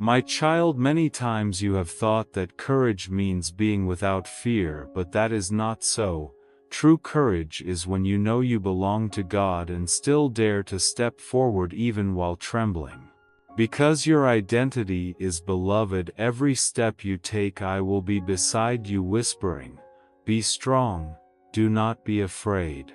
My child, many times you have thought that courage means being without fear, but that is not so. True courage is when you know you belong to God and still dare to step forward even while trembling. Because your identity is beloved, every step you take I will be beside you whispering, "Be strong, do not be afraid."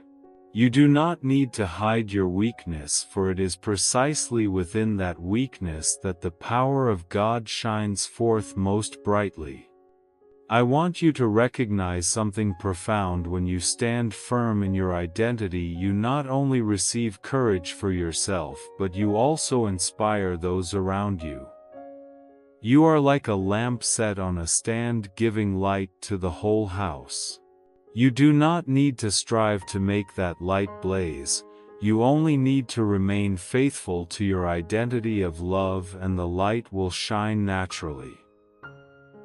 You do not need to hide your weakness, for it is precisely within that weakness that the power of God shines forth most brightly. I want you to recognize something profound. When you stand firm in your identity, you not only receive courage for yourself, but you also inspire those around you. You are like a lamp set on a stand, giving light to the whole house. You do not need to strive to make that light blaze, you only need to remain faithful to your identity of love, and the light will shine naturally.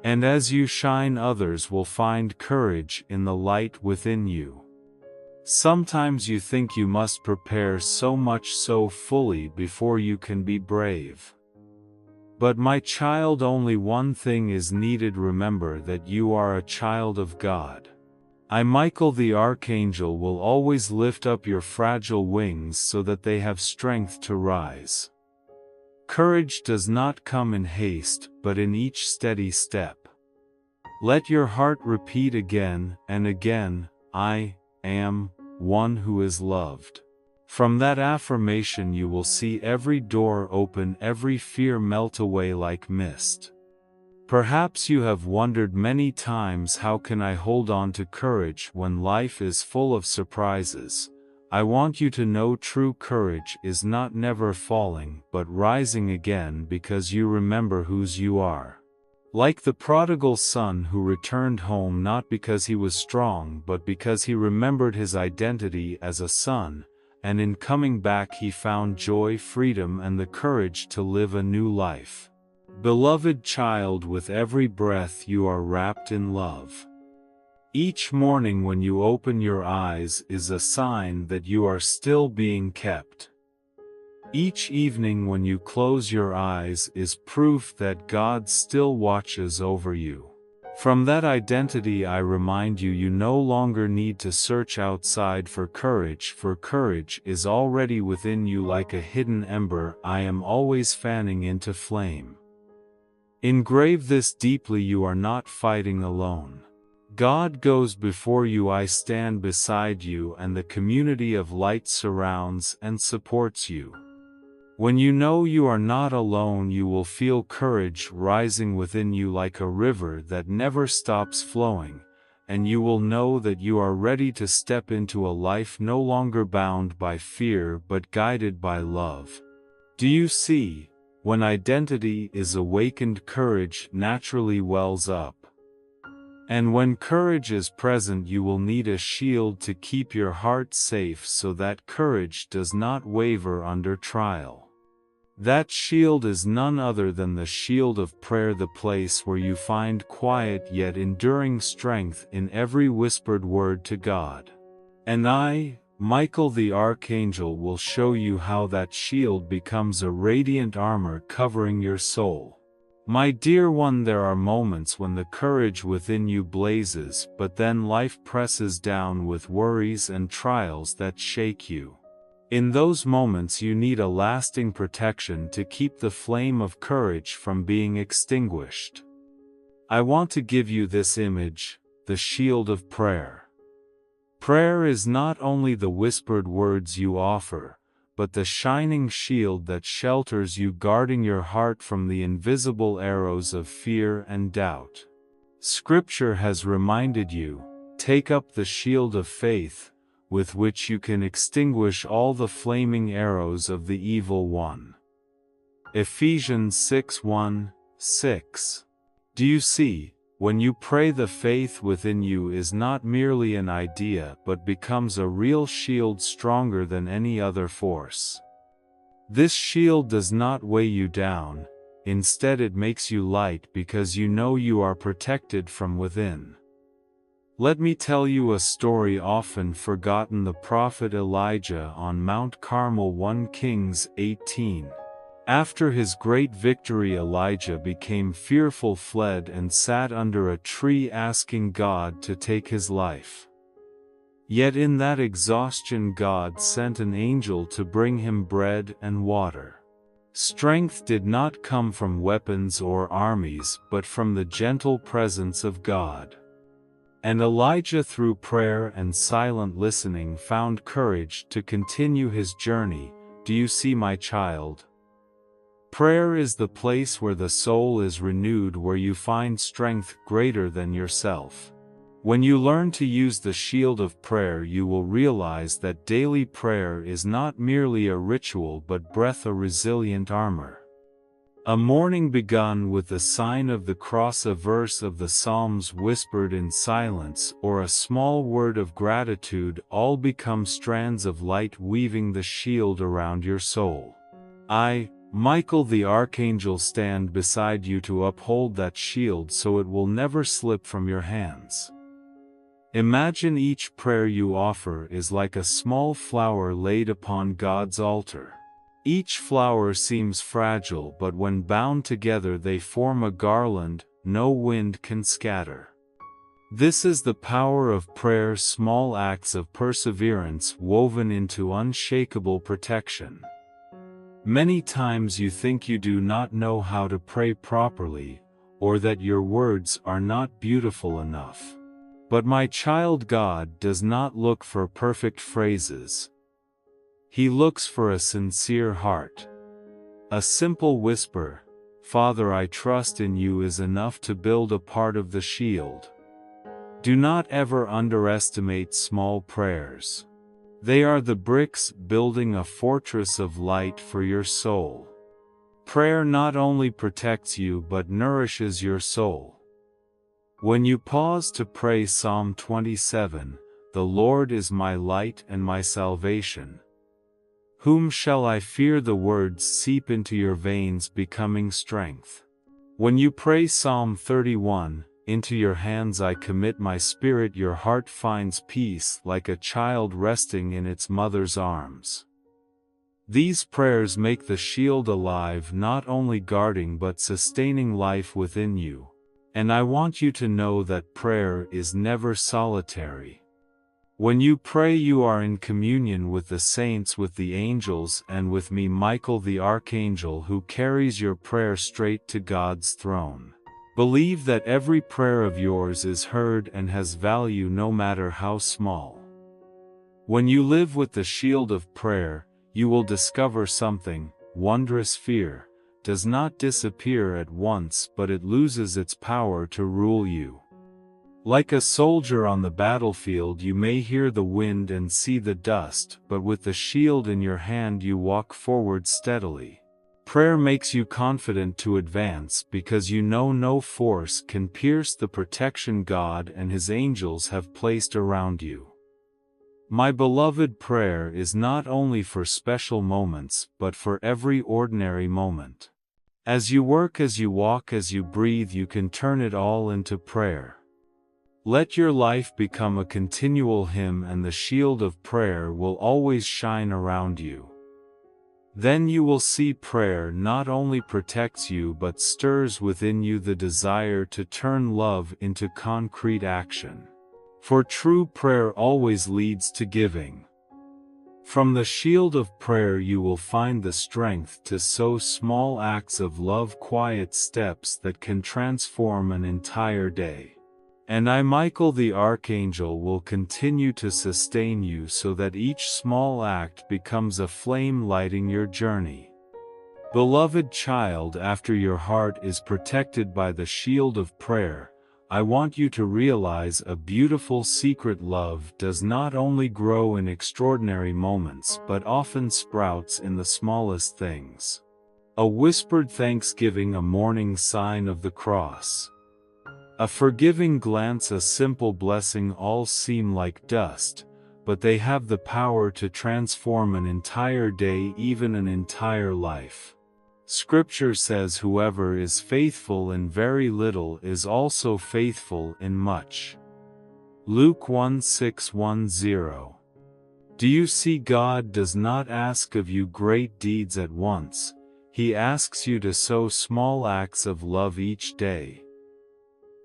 And as you shine, others will find courage in the light within you. Sometimes you think you must prepare so much so fully before you can be brave. But my child, only one thing is needed. Remember that you are a child of God. I, Michael the Archangel, will always lift up your fragile wings so that they have strength to rise. Courage does not come in haste, but in each steady step. Let your heart repeat again and again, "I am one who is loved." From that affirmation you will see every door open, every fear melt away like mist. Perhaps you have wondered many times, how can I hold on to courage when life is full of surprises? I want you to know true courage is not never falling, but rising again because you remember whose you are. Like the prodigal son who returned home not because he was strong but because he remembered his identity as a son, and in coming back he found joy, freedom, and the courage to live a new life. Beloved child, with every breath you are wrapped in love. Each morning when you open your eyes is a sign that you are still being kept. Each evening when you close your eyes is proof that God still watches over you. From that identity I remind you, you no longer need to search outside for courage is already within you like a hidden ember I am always fanning into flame. Engrave this deeply: you are not fighting alone. God goes before you, I stand beside you, and the community of light surrounds and supports you. When you know you are not alone, you will feel courage rising within you like a river that never stops flowing, and you will know that you are ready to step into a life no longer bound by fear but guided by love. Do you see? When identity is awakened, courage naturally wells up. And when courage is present, you will need a shield to keep your heart safe so that courage does not waver under trial. That shield is none other than the shield of prayer, the place where you find quiet yet enduring strength in every whispered word to God. And I, Michael the Archangel, will show you how that shield becomes a radiant armor covering your soul. My dear one, there are moments when the courage within you blazes, but then life presses down with worries and trials that shake you. In those moments you need a lasting protection to keep the flame of courage from being extinguished. I want to give you this image, the shield of prayer. Prayer is not only the whispered words you offer, but the shining shield that shelters you, guarding your heart from the invisible arrows of fear and doubt. Scripture has reminded you, take up the shield of faith, with which you can extinguish all the flaming arrows of the evil one. Ephesians 6:1-6. Do you see? When you pray, the faith within you is not merely an idea but becomes a real shield, stronger than any other force. This shield does not weigh you down, instead it makes you light because you know you are protected from within. Let me tell you a story often forgotten. The prophet Elijah on Mount Carmel, 1 Kings 18. After his great victory, Elijah became fearful, fled, and sat under a tree asking God to take his life. Yet in that exhaustion God sent an angel to bring him bread and water. Strength did not come from weapons or armies, but from the gentle presence of God. And Elijah, through prayer and silent listening, found courage to continue his journey. Do you see, my child? Prayer is the place where the soul is renewed, where you find strength greater than yourself. When you learn to use the shield of prayer, you will realize that daily prayer is not merely a ritual but a resilient armor. A morning begun with the sign of the cross, a verse of the Psalms whispered in silence, or a small word of gratitude, all become strands of light weaving the shield around your soul. I, Michael the Archangel, stand beside you to uphold that shield so it will never slip from your hands. Imagine each prayer you offer is like a small flower laid upon God's altar. Each flower seems fragile, but when bound together they form a garland no wind can scatter. This is the power of prayer, small acts of perseverance woven into unshakable protection. Many times you think you do not know how to pray properly, or that your words are not beautiful enough. But my child, God does not look for perfect phrases. He looks for a sincere heart. A simple whisper, "Father, I trust in you," is enough to build a part of the shield. Do not ever underestimate small prayers. They are the bricks building a fortress of light for your soul. Prayer not only protects you but nourishes your soul. When you pause to pray Psalm 27, "The Lord is my light and my salvation. Whom shall I fear?" the words seep into your veins, becoming strength. When you pray Psalm 31, "Into your hands I commit my spirit," your heart finds peace like a child resting in its mother's arms. These prayers make the shield alive, not only guarding but sustaining life within you. And I want you to know that prayer is never solitary. When you pray, you are in communion with the saints, with the angels, and with me, Michael the Archangel, who carries your prayer straight to God's throne. Believe that every prayer of yours is heard and has value, no matter how small. When you live with the shield of prayer, you will discover something wondrous. Fear does not disappear at once, but it loses its power to rule you. Like a soldier on the battlefield, you may hear the wind and see the dust, but with the shield in your hand you walk forward steadily. Prayer makes you confident to advance because you know no force can pierce the protection God and His angels have placed around you. My beloved, prayer is not only for special moments but for every ordinary moment. As you work, as you walk, as you breathe, you can turn it all into prayer. Let your life become a continual hymn, and the shield of prayer will always shine around you. Then you will see prayer not only protects you but stirs within you the desire to turn love into concrete action. For true prayer always leads to giving. From the shield of prayer you will find the strength to sow small acts of love, quiet steps that can transform an entire day. And I, Michael the Archangel, will continue to sustain you so that each small act becomes a flame lighting your journey. Beloved child, after your heart is protected by the shield of prayer, I want you to realize a beautiful secret: love does not only grow in extraordinary moments but often sprouts in the smallest things. A whispered thanksgiving, a morning sign of the cross, a forgiving glance, a simple blessing, all seem like dust, but they have the power to transform an entire day, even an entire life. Scripture says, "Whoever is faithful in very little is also faithful in much." Luke 1:6-10. Do you see? God does not ask of you great deeds at once. He asks you to sow small acts of love each day.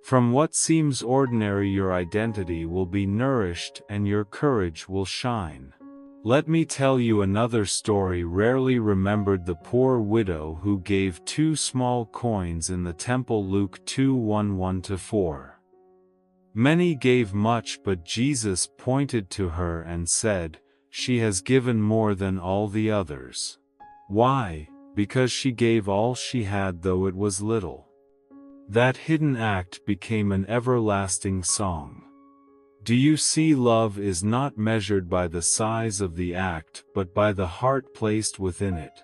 From what seems ordinary, your identity will be nourished and your courage will shine. Let me tell you another story rarely remembered: the poor widow who gave 2 small coins in the temple. Luke 2:1-4. Many gave much, but Jesus pointed to her and said, "She has given more than all the others." Why? Because she gave all she had, though it was little. That hidden act became an everlasting song. Do you see? Love is not measured by the size of the act, but by the heart placed within it.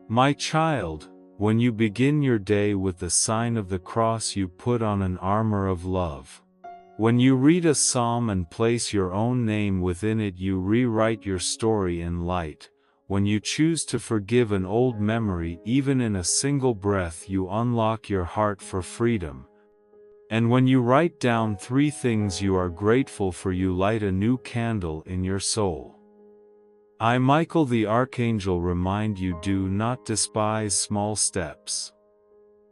My child, when you begin your day with the sign of the cross, you put on an armor of love. When you read a psalm and place your own name within it, you rewrite your story in light. When you choose to forgive an old memory, even in a single breath, you unlock your heart for freedom. And when you write down 3 things you are grateful for, you light a new candle in your soul. I, Michael the Archangel, remind you: do not despise small steps.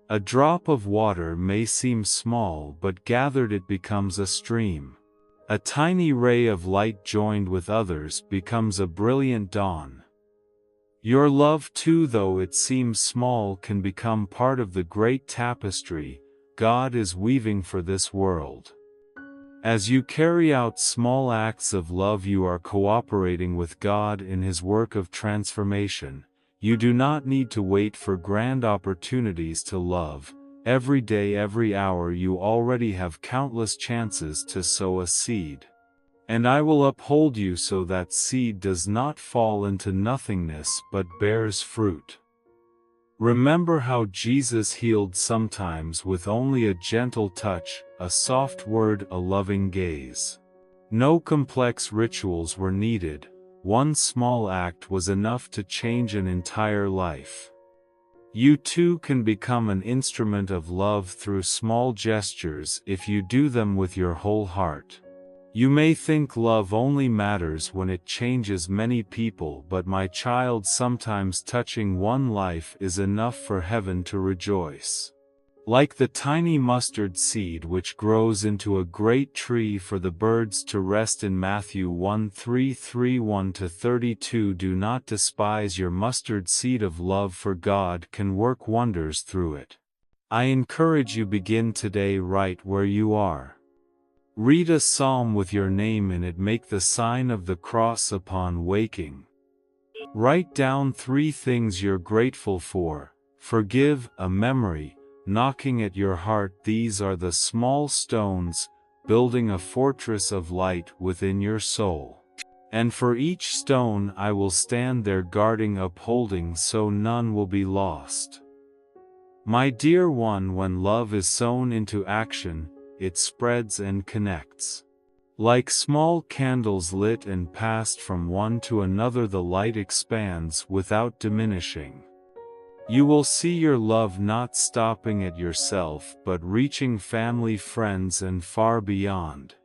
A drop of water may seem small, but gathered it becomes a stream. A tiny ray of light joined with others becomes a brilliant dawn. Your love too, though it seems small, can become part of the great tapestry God is weaving for this world. As you carry out small acts of love, you are cooperating with God in His work of transformation. You do not need to wait for grand opportunities to love. Every day, every hour, you already have countless chances to sow a seed. And I will uphold you so that seed does not fall into nothingness but bears fruit. Remember how Jesus healed sometimes with only a gentle touch, a soft word, a loving gaze. No complex rituals were needed. One small act was enough to change an entire life. You too can become an instrument of love through small gestures if you do them with your whole heart. You may think love only matters when it changes many people, but my child, sometimes touching one life is enough for heaven to rejoice. Like the tiny mustard seed which grows into a great tree for the birds to rest in. Matthew 1:31-32. Do not despise your mustard seed of love, for God can work wonders through it. I encourage you, begin today right where you are. Read a psalm with your name in it. Make the sign of the cross upon waking. Write down 3 things you're grateful for. Forgive, a memory, knocking at your heart. These are the small stones, building a fortress of light within your soul. And for each stone I will stand there guarding, upholding, so none will be lost. My dear one, when love is sown into action, it spreads and connects. Like small candles lit and passed from one to another, the light expands without diminishing. You will see your love not stopping at yourself but reaching family, friends, and far beyond.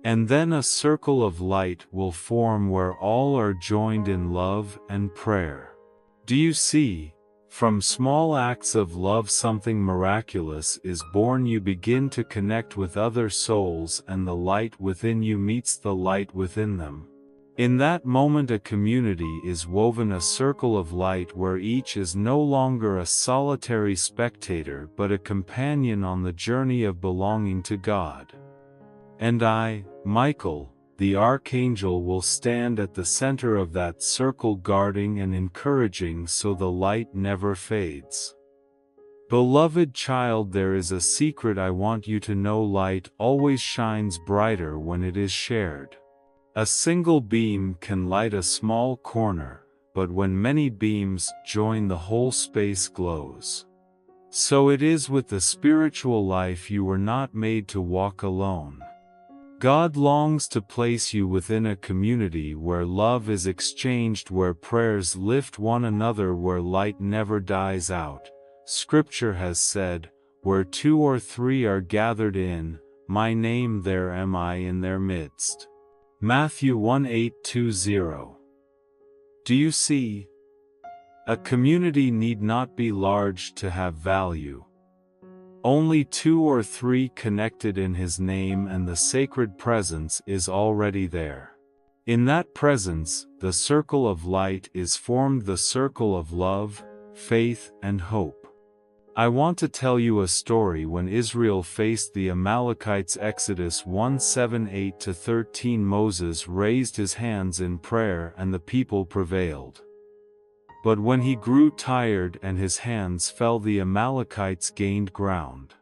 And then a circle of light will form where all are joined in love and prayer. Do you see? From small acts of love something miraculous is born. You begin to connect with other souls, and the light within you meets the light within them. In that moment a community is woven, a circle of light where each is no longer a solitary spectator but a companion on the journey of belonging to God. And I, Michael, the Archangel, will stand at the center of that circle, guarding and encouraging so the light never fades. Beloved child, there is a secret I want you to know. Light always shines brighter when it is shared. A single beam can light a small corner, but when many beams join, the whole space glows. So it is with the spiritual life. You were not made to walk alone. God longs to place you within a community where love is exchanged, where prayers lift one another, where light never dies out. Scripture has said, "Where 2 or 3 are gathered in my name, there am I in their midst." Matthew 1:8-20. Do you see? A community need not be large to have value. Only 2 or 3 connected in His name and the sacred presence is already there. In that presence, the circle of light is formed, the circle of love, faith, and hope. I want to tell you a story when Israel faced the Amalekites. Exodus 1:7-8-13. Moses raised his hands in prayer and the people prevailed. But when he grew tired and his hands fell, the Amalekites gained ground.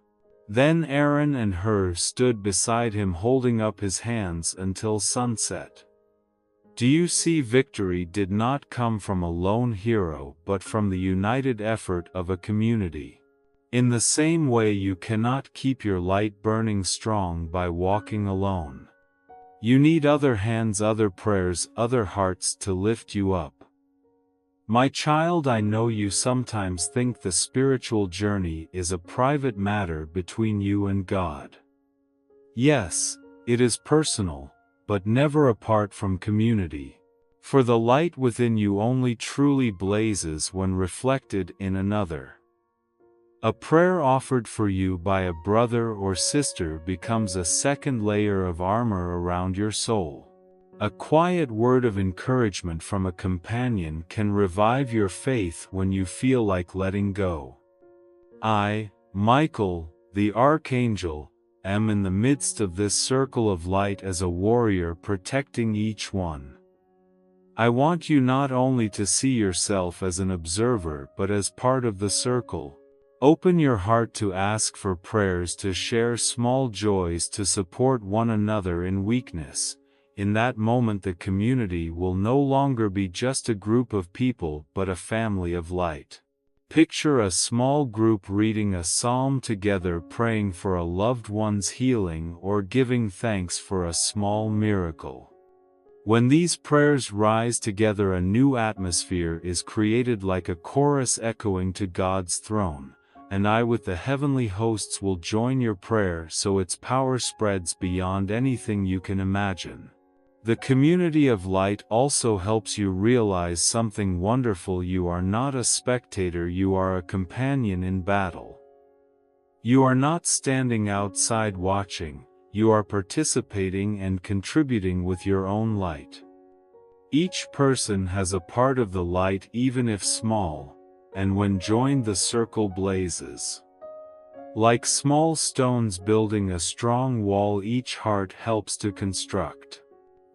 Then Aaron and Hur stood beside him holding up his hands until sunset. Do you see, victory did not come from a lone hero but from the united effort of a community. In the same way, you cannot keep your light burning strong by walking alone. You need other hands, other prayers, other hearts to lift you up. My child, I know you sometimes think the spiritual journey is a private matter between you and God. Yes, it is personal, but never apart from community. For the light within you only truly blazes when reflected in another. A prayer offered for you by a brother or sister becomes a second layer of armor around your soul. A quiet word of encouragement from a companion can revive your faith when you feel like letting go. I, Michael, the Archangel, am in the midst of this circle of light as a warrior protecting each one. I want you not only to see yourself as an observer but as part of the circle. Open your heart to ask for prayers, to share small joys, to support one another in weakness. In that moment, the community will no longer be just a group of people but a family of light. Picture a small group reading a psalm together, praying for a loved one's healing or giving thanks for a small miracle. When these prayers rise together, a new atmosphere is created, like a chorus echoing to God's throne, and I with the heavenly hosts will join your prayer so its power spreads beyond anything you can imagine. The community of light also helps you realize something wonderful. You are not a spectator, you are a companion in battle. You are not standing outside watching, you are participating and contributing with your own light. Each person has a part of the light, even if small, and when joined, the circle blazes. Like small stones building a strong wall, each heart helps to construct.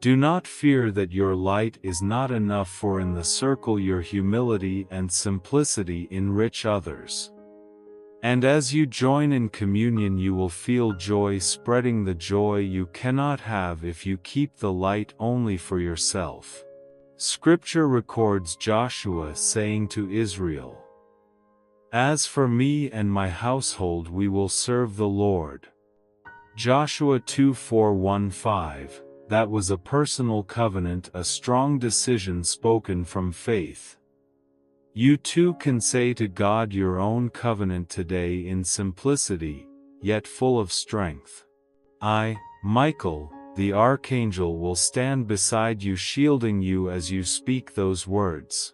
Do not fear that your light is not enough, for in the circle your humility and simplicity enrich others. And as you join in communion, you will feel joy spreading, the joy you cannot have if you keep the light only for yourself. Scripture records Joshua saying to Israel, "As for me and my household, we will serve the Lord." Joshua 2:4-15. That was a personal covenant, a strong decision spoken from faith. You too can say to God your own covenant today in simplicity, yet full of strength. I, Michael, the Archangel, will stand beside you, shielding you as you speak those words.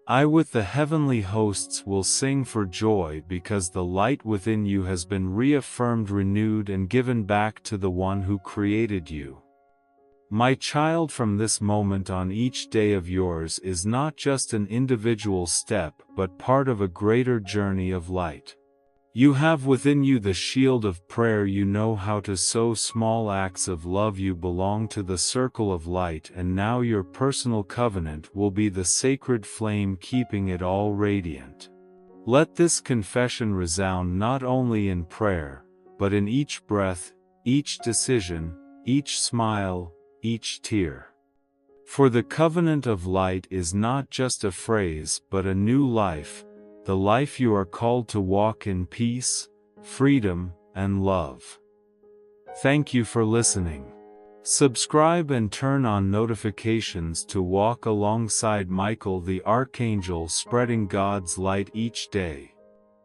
I with the heavenly hosts will sing for joy because the light within you has been reaffirmed, renewed, and given back to the one who created you. My child, from this moment on, each day of yours is not just an individual step but part of a greater journey of light. You have within you the shield of prayer. You know how to sow small acts of love. You belong to the circle of light, and now your personal covenant will be the sacred flame keeping it all radiant. Let this confession resound not only in prayer, but in each breath, each decision, each smile, each tear. For the covenant of light is not just a phrase but a new life, the life you are called to walk in peace, freedom, and love. Thank you for listening. Subscribe and turn on notifications to walk alongside Michael the Archangel, spreading God's light each day.